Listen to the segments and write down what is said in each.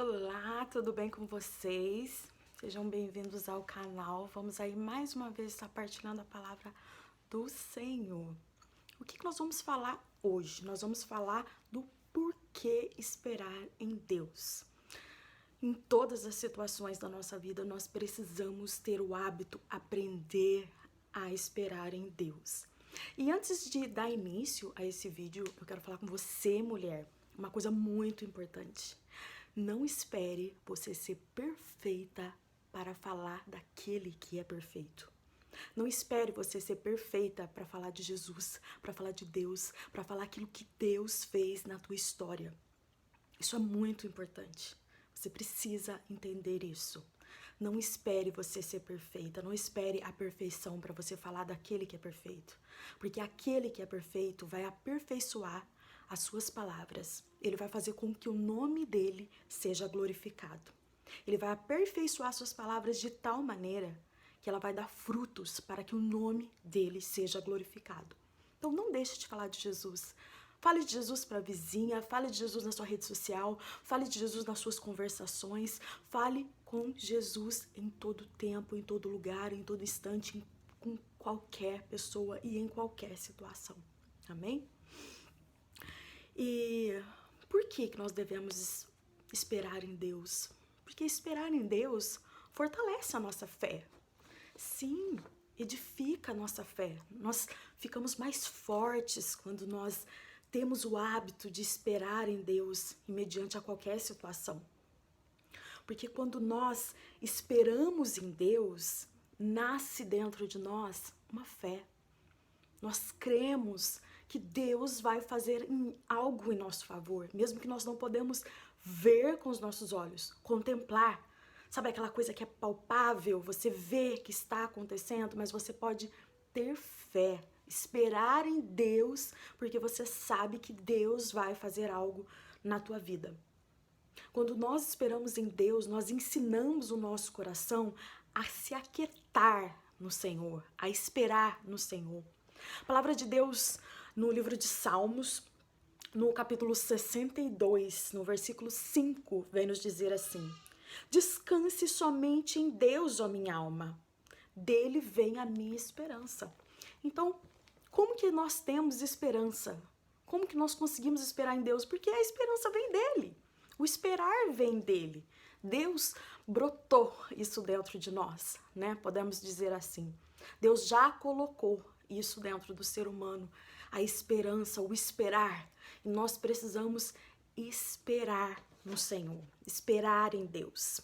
Olá, tudo bem com vocês? Sejam bem-vindos ao canal. Vamos aí mais uma vez estar partilhando a palavra do Senhor. O que nós vamos falar hoje? Nós vamos falar do porquê esperar em Deus. Em todas as situações da nossa vida, nós precisamos ter o hábito, aprender a esperar em Deus. E antes de dar início a esse vídeo, eu quero falar com você, mulher, uma coisa muito importante. Não espere você ser perfeita para falar daquele que é perfeito. Não espere você ser perfeita para falar de Jesus, para falar de Deus, para falar aquilo que Deus fez na tua história. Isso é muito importante. Você precisa entender isso. Não espere você ser perfeita, não espere a perfeição para você falar daquele que é perfeito. Porque aquele que é perfeito vai aperfeiçoar as suas palavras. Ele vai fazer com que o nome dele seja glorificado. Ele vai aperfeiçoar suas palavras de tal maneira que ela vai dar frutos para que o nome dele seja glorificado. Então não deixe de falar de Jesus. Fale de Jesus para a vizinha, fale de Jesus na sua rede social, fale de Jesus nas suas conversações, fale com Jesus em todo tempo, em todo lugar, em todo instante, com qualquer pessoa e em qualquer situação. Amém? E por que nós devemos esperar em Deus? Porque esperar em Deus fortalece a nossa fé. Sim, edifica a nossa fé. Nós ficamos mais fortes quando nós temos o hábito de esperar em Deus mediante a qualquer situação. Porque quando nós esperamos em Deus, nasce dentro de nós uma fé. Nós cremos que Deus vai fazer algo em nosso favor, mesmo que nós não podemos ver com os nossos olhos, contemplar. Sabe aquela coisa que é palpável, você vê que está acontecendo, mas você pode ter fé, esperar em Deus, porque você sabe que Deus vai fazer algo na tua vida. Quando nós esperamos em Deus, nós ensinamos o nosso coração a se aquietar no Senhor, a esperar no Senhor. A palavra de Deus no livro de Salmos, no capítulo 62, no versículo 5, vem nos dizer assim: descanse somente em Deus, ó minha alma, dele vem a minha esperança. Então, como que nós temos esperança? Como que nós conseguimos esperar em Deus? Porque a esperança vem dele. O esperar vem dele. Deus brotou isso dentro de nós, né? Podemos dizer assim. Deus já colocou isso dentro do ser humano, a esperança, o esperar. E nós precisamos esperar no Senhor, esperar em Deus.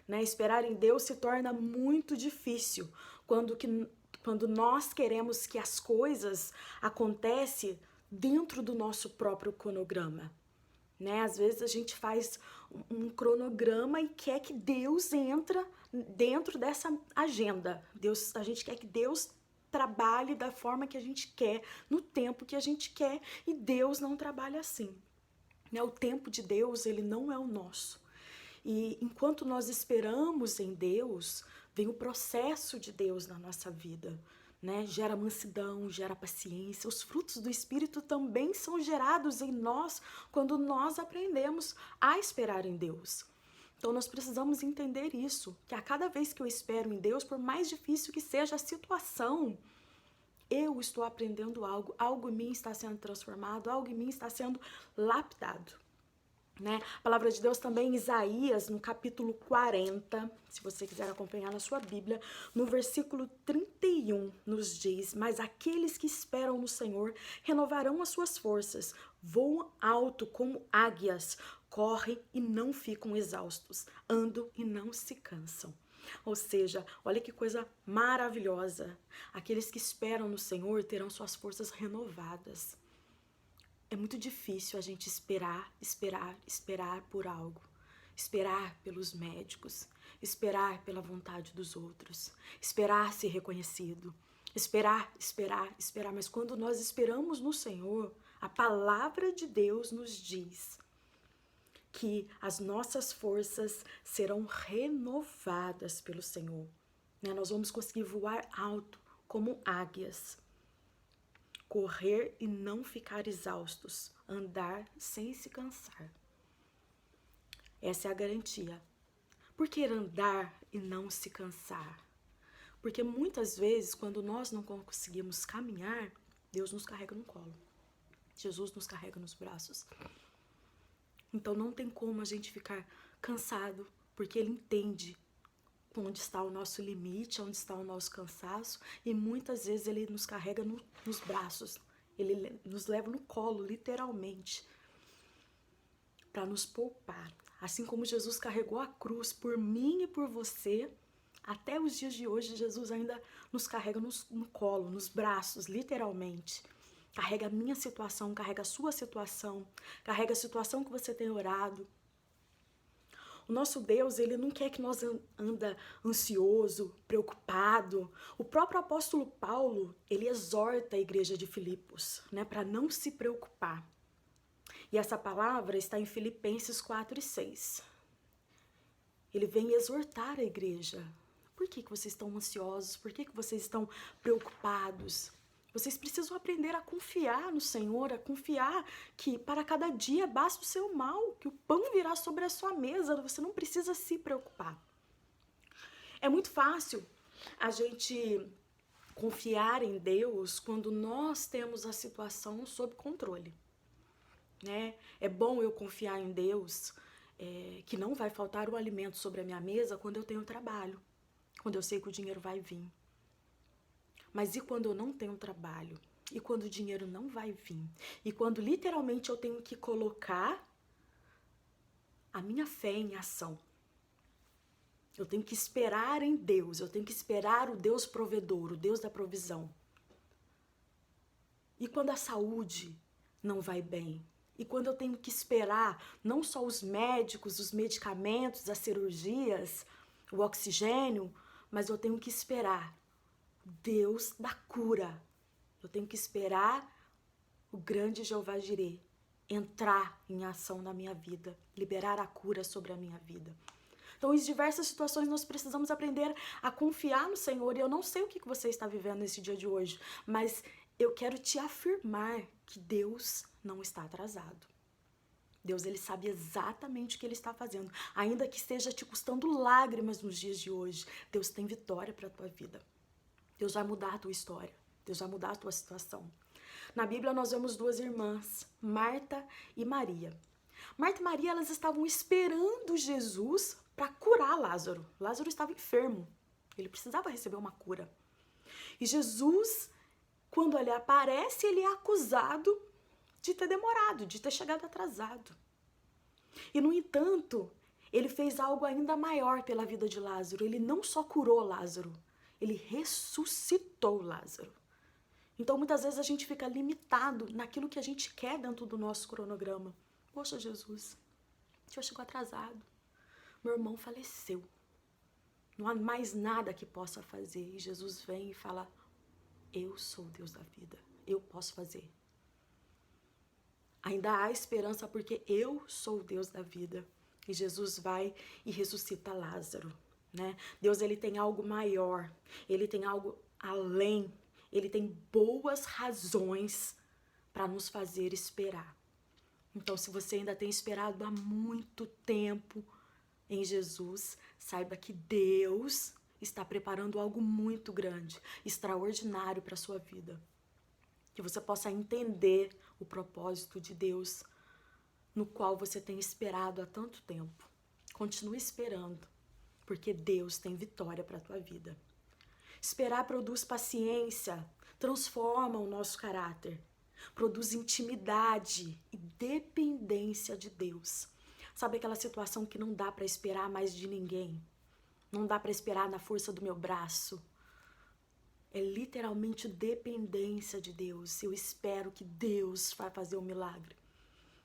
Né? Esperar em Deus se torna muito difícil quando nós queremos que as coisas aconteçam dentro do nosso próprio cronograma. Né? Às vezes a gente faz um cronograma e quer que Deus entre dentro dessa agenda. A gente quer que Deus trabalhe da forma que a gente quer, no tempo que a gente quer, e Deus não trabalha assim. Né? O tempo de Deus, ele não é o nosso. E enquanto nós esperamos em Deus, vem o processo de Deus na nossa vida. Né? Gera mansidão, gera paciência. Os frutos do Espírito também são gerados em nós quando nós aprendemos a esperar em Deus. Então nós precisamos entender isso, que a cada vez que eu espero em Deus, por mais difícil que seja a situação, eu estou aprendendo algo em mim está sendo transformado, algo em mim está sendo lapidado. Né? A palavra de Deus também em Isaías, no capítulo 40, se você quiser acompanhar na sua Bíblia, no versículo 31, nos diz: mas aqueles que esperam no Senhor renovarão as suas forças, voam alto como águias, correm e não ficam exaustos, andam e não se cansam. Ou seja, olha que coisa maravilhosa. Aqueles que esperam no Senhor terão suas forças renovadas. É muito difícil a gente esperar por algo. Esperar pelos médicos, esperar pela vontade dos outros, esperar ser reconhecido, esperar. Mas quando nós esperamos no Senhor, a palavra de Deus nos diz que as nossas forças serão renovadas pelo Senhor. Né? Nós vamos conseguir voar alto como águias. Correr e não ficar exaustos, andar sem se cansar. Essa é a garantia. Por que andar e não se cansar? Porque muitas vezes, quando nós não conseguimos caminhar, Deus nos carrega no colo. Jesus nos carrega nos braços. Então não tem como a gente ficar cansado, porque Ele entende onde está o nosso limite, onde está o nosso cansaço, e muitas vezes Ele nos carrega nos braços. Ele nos leva no colo, literalmente, para nos poupar. Assim como Jesus carregou a cruz por mim e por você, até os dias de hoje, Jesus ainda nos carrega no colo, nos braços, literalmente. Carrega a minha situação, carrega a sua situação, carrega a situação que você tem orado. O nosso Deus, Ele não quer que nós anda ansioso, preocupado. O próprio apóstolo Paulo, ele exorta a igreja de Filipos, né, para não se preocupar. E essa palavra está em Filipenses 4:6. Ele vem exortar a igreja. Por que vocês estão ansiosos? Por que vocês estão preocupados? Vocês precisam aprender a confiar no Senhor, a confiar que para cada dia basta o seu mal, que o pão virá sobre a sua mesa, você não precisa se preocupar. É muito fácil a gente confiar em Deus quando nós temos a situação sob controle, né? É bom eu confiar em Deus, que não vai faltar o alimento sobre a minha mesa quando eu tenho trabalho, quando eu sei que o dinheiro vai vir. Mas e quando eu não tenho trabalho? E quando o dinheiro não vai vir? E quando literalmente eu tenho que colocar a minha fé em ação? Eu tenho que esperar em Deus, eu tenho que esperar o Deus provedor, o Deus da provisão. E quando a saúde não vai bem? E quando eu tenho que esperar não só os médicos, os medicamentos, as cirurgias, o oxigênio, mas eu tenho que esperar Deus da cura. Eu tenho que esperar o grande Jeová Jireh entrar em ação na minha vida, liberar a cura sobre a minha vida. Então, em diversas situações, nós precisamos aprender a confiar no Senhor. E eu não sei o que você está vivendo nesse dia de hoje, mas eu quero te afirmar que Deus não está atrasado. Deus, Ele sabe exatamente o que Ele está fazendo. Ainda que esteja te custando lágrimas nos dias de hoje, Deus tem vitória para a tua vida. Deus vai mudar a tua história. Deus vai mudar a tua situação. Na Bíblia nós vemos duas irmãs, Marta e Maria. Marta e Maria, elas estavam esperando Jesus para curar Lázaro. Lázaro estava enfermo. Ele precisava receber uma cura. E Jesus, quando ele aparece, ele é acusado de ter demorado, de ter chegado atrasado. E, no entanto, ele fez algo ainda maior pela vida de Lázaro. Ele não só curou Lázaro, ele ressuscitou Lázaro. Então, muitas vezes a gente fica limitado naquilo que a gente quer dentro do nosso cronograma. Poxa, Jesus, o Senhor chegou atrasado. Meu irmão faleceu. Não há mais nada que possa fazer. E Jesus vem e fala, eu sou o Deus da vida. Eu posso fazer. Ainda há esperança porque eu sou o Deus da vida. E Jesus vai e ressuscita Lázaro. Né? Deus, ele tem algo maior, ele tem algo além, ele tem boas razões para nos fazer esperar. Então, se você ainda tem esperado há muito tempo em Jesus, saiba que Deus está preparando algo muito grande, extraordinário para a sua vida. Que você possa entender o propósito de Deus, no qual você tem esperado há tanto tempo. Continue esperando. Porque Deus tem vitória para a tua vida. Esperar produz paciência, transforma o nosso caráter, produz intimidade e dependência de Deus. Sabe aquela situação que não dá para esperar mais de ninguém? Não dá para esperar na força do meu braço. É literalmente dependência de Deus. Eu espero que Deus vai fazer um milagre.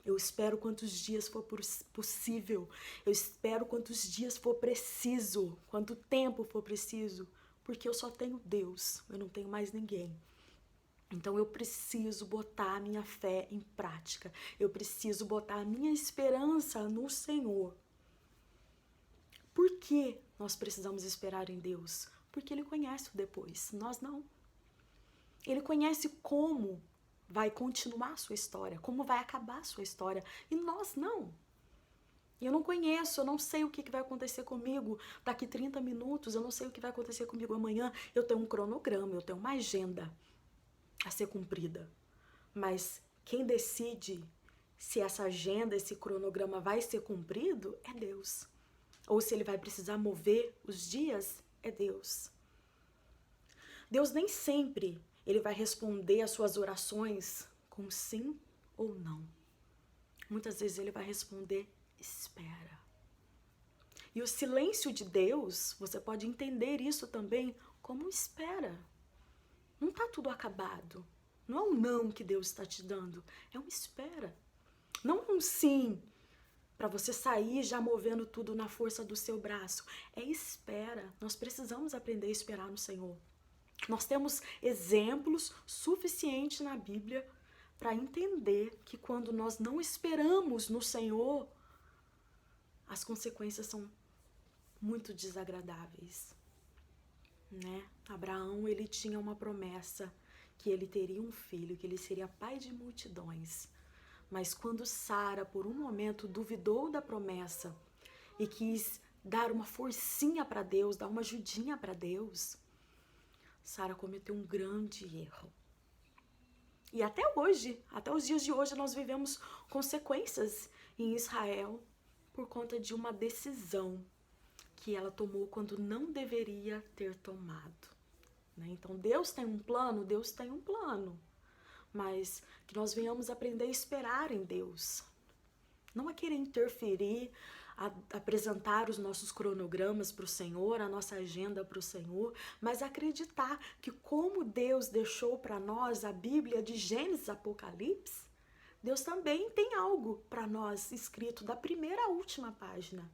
Eu espero quantos dias for possível. Eu espero quantos dias for preciso. Quanto tempo for preciso. Porque eu só tenho Deus. Eu não tenho mais ninguém. Então eu preciso botar a minha fé em prática. Eu preciso botar a minha esperança no Senhor. Por que nós precisamos esperar em Deus? Porque Ele conhece o depois. Nós não. Ele conhece como vai continuar a sua história, como vai acabar a sua história. E nós não. Eu não conheço, eu não sei o que vai acontecer comigo daqui 30 minutos, eu não sei o que vai acontecer comigo amanhã. Eu tenho um cronograma, eu tenho uma agenda a ser cumprida. Mas quem decide se essa agenda, esse cronograma vai ser cumprido é Deus. Ou se ele vai precisar mover os dias, é Deus. Deus nem sempre ele vai responder às suas orações com sim ou não. Muitas vezes ele vai responder, espera. E o silêncio de Deus, você pode entender isso também como espera. Não está tudo acabado. Não é um não que Deus está te dando, é uma espera. Não um sim, para você sair já movendo tudo na força do seu braço. É espera. Nós precisamos aprender a esperar no Senhor. Nós temos exemplos suficientes na Bíblia para entender que quando nós não esperamos no Senhor, as consequências são muito desagradáveis, né? Abraão, ele tinha uma promessa que ele teria um filho, que ele seria pai de multidões. Mas quando Sara, por um momento, duvidou da promessa e quis dar uma forcinha para Deus, dar uma ajudinha para Deus, Sara cometeu um grande erro. E até hoje, até os dias de hoje, nós vivemos consequências em Israel por conta de uma decisão que ela tomou quando não deveria ter tomado, né? Então, Deus tem um plano, mas que nós venhamos aprender a esperar em Deus. Não a querer interferir, a apresentar os nossos cronogramas para o Senhor, a nossa agenda para o Senhor, mas acreditar que como Deus deixou para nós a Bíblia de Gênesis a Apocalipse, Deus também tem algo para nós escrito da primeira à última página.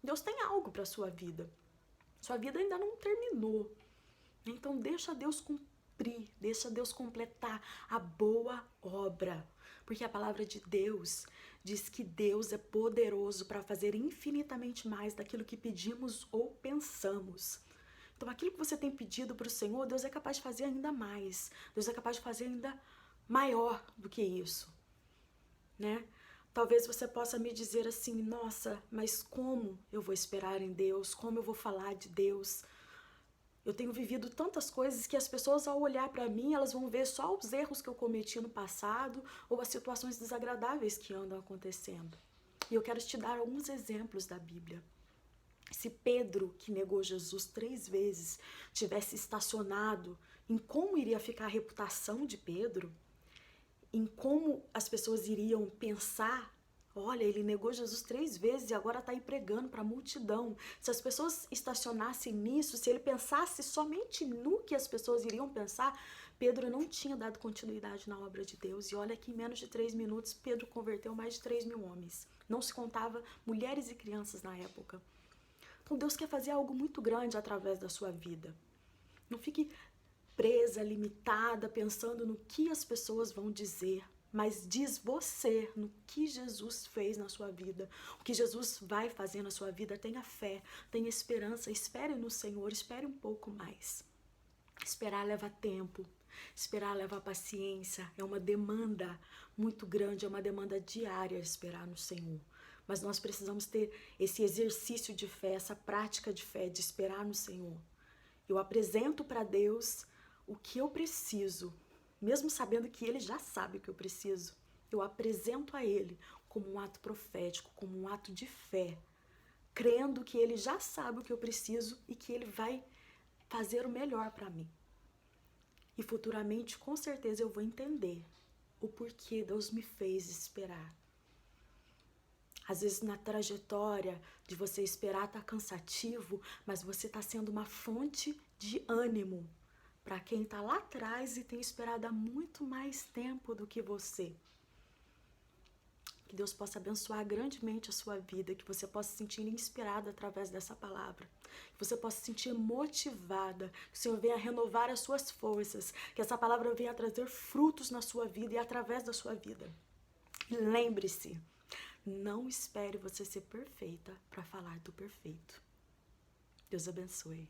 Deus tem algo para a sua vida. Sua vida ainda não terminou. Então deixa Deus cumprir, deixa Deus completar a boa obra. Porque a palavra de Deus diz que Deus é poderoso para fazer infinitamente mais daquilo que pedimos ou pensamos. Então aquilo que você tem pedido para o Senhor, Deus é capaz de fazer ainda mais. Deus é capaz de fazer ainda maior do que isso, né? Talvez você possa me dizer assim, nossa, mas como eu vou esperar em Deus? Como eu vou falar de Deus? Eu tenho vivido tantas coisas que as pessoas, ao olhar para mim, elas vão ver só os erros que eu cometi no passado ou as situações desagradáveis que andam acontecendo. E eu quero te dar alguns exemplos da Bíblia. Se Pedro, que negou Jesus 3 vezes, tivesse estacionado em como iria ficar a reputação de Pedro, em como as pessoas iriam pensar, olha, ele negou Jesus 3 vezes e agora está aí pregando para a multidão. Se as pessoas estacionassem nisso, se ele pensasse somente no que as pessoas iriam pensar, Pedro não tinha dado continuidade na obra de Deus. E olha que em menos de 3 minutos, Pedro converteu mais de 3.000 homens. Não se contava mulheres e crianças na época. Então Deus quer fazer algo muito grande através da sua vida. Não fique presa, limitada, pensando no que as pessoas vão dizer, mas diz você no que Jesus fez na sua vida, o que Jesus vai fazer na sua vida. Tenha fé, tenha esperança, espere no Senhor, espere um pouco mais. Esperar leva tempo, esperar leva paciência, é uma demanda muito grande, é uma demanda diária esperar no Senhor. Mas nós precisamos ter esse exercício de fé, essa prática de fé, de esperar no Senhor. Eu apresento para Deus o que eu preciso, mesmo sabendo que Ele já sabe o que eu preciso. Eu apresento a Ele como um ato profético, como um ato de fé, crendo que Ele já sabe o que eu preciso e que Ele vai fazer o melhor para mim. E futuramente, com certeza, eu vou entender o porquê Deus me fez esperar. Às vezes na trajetória de você esperar está cansativo, mas você está sendo uma fonte de ânimo para quem está lá atrás e tem esperado há muito mais tempo do que você. Que Deus possa abençoar grandemente a sua vida, que você possa se sentir inspirada através dessa palavra, que você possa se sentir motivada, que o Senhor venha renovar as suas forças, que essa palavra venha trazer frutos na sua vida e através da sua vida. E lembre-se, não espere você ser perfeita para falar do perfeito. Deus abençoe.